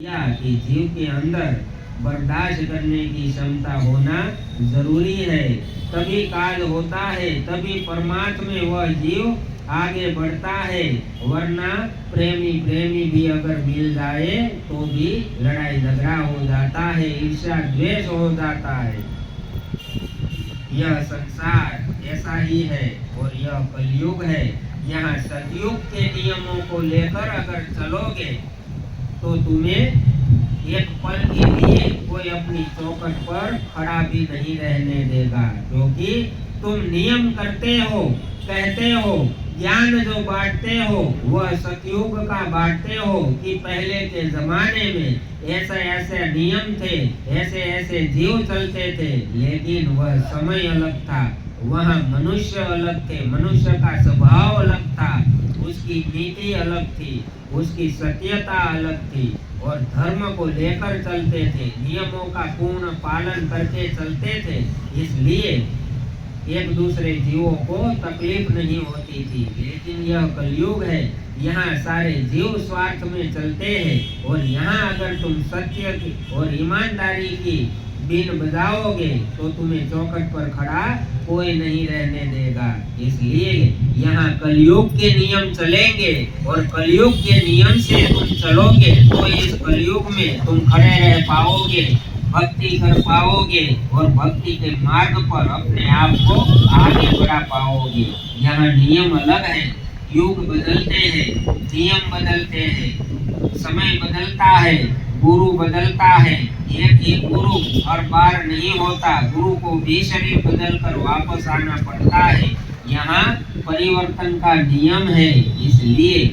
या कि जीव के अंदर बर्दाश्त करने की क्षमता होना जरूरी है। तभी काल होता है, तभी परमात्मा में वह जीव आगे बढ़ता है। वरना प्रेमी प्रेमी भी अगर मिल जाए तो भी लड़ाई झगड़ा हो जाता है, ईर्ष्या द्वेष हो जाता है। यह संसार ऐसा ही है और यह कलयुग है। यहाँ सतयुग के नियमों को लेकर अगर चलोगे तो तुम्हें एक पल के लिए कोई अपनी चौखट पर खड़ा भी नहीं रहने देगा, क्योंकि तुम नियम करते हो, कहते हो, ज्ञान जो बांटते हो वह सतयुग का बांटते हो कि पहले के जमाने में ऐसे ऐसे नियम थे, ऐसे ऐसे जीव चलते थे, लेकिन वह समय अलग था, वहाँ मनुष्य अलग थे, मनुष्य का स्वभाव अलग था, उसकी नीति अलग थी, उसकी सत्यता अलग थी और धर्म को लेकर चलते थे, नियमों का पूर्ण पालन करके चलते थे। इसलिए एक दूसरे जीवों को तकलीफ नहीं होती थी। लेकिन यह कलयुग है, यहाँ सारे जीव स्वार्थ में चलते हैं और यहाँ अगर तुम सत्य की और ईमानदारी की बीन बजाओगे तो तुम्हें चौखट पर खड़ा कोई नहीं रहने देगा। इसलिए यहाँ कलयुग के नियम चलेंगे और कलयुग के नियम से तुम चलोगे तो इस कलयुग में तुम खड़े रह पाओगे, भक्ति कर पाओगे और भक्ति के मार्ग पर अपने आप को आगे बढ़ा पाओगे। यहाँ नियम अलग है, युग बदलते हैं, नियम बदलते हैं, समय बदलता है, गुरु बदलता है। एक ही गुरु हर बार नहीं होता, गुरु को भी शरीर बदल कर वापस आना पड़ता है। यहाँ परिवर्तन का नियम है, इसलिए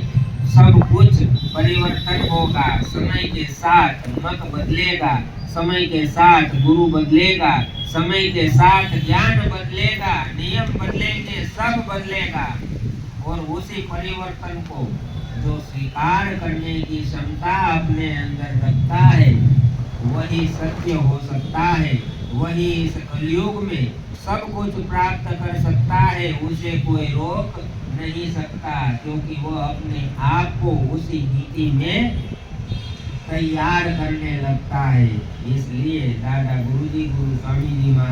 सब कुछ परिवर्तन होगा। समय के साथ मत बदलेगा, समय के साथ गुरु बदलेगा, समय के साथ ज्ञान बदलेगा, नियम बदलेंगे, सब बदलेगा। और उसी परिवर्तन को जो स्वीकार करने की क्षमता अपने अंदर रखता है वही सत्य हो सकता है, वही इस कलयुग में सब कुछ प्राप्त कर सकता है, उसे कोई रोक नहीं सकता, क्योंकि वह अपने आप को उसी नीति में तैयार करने लगता है। इसलिए दादा गुरुजी गुरु स्वामी जी महाराज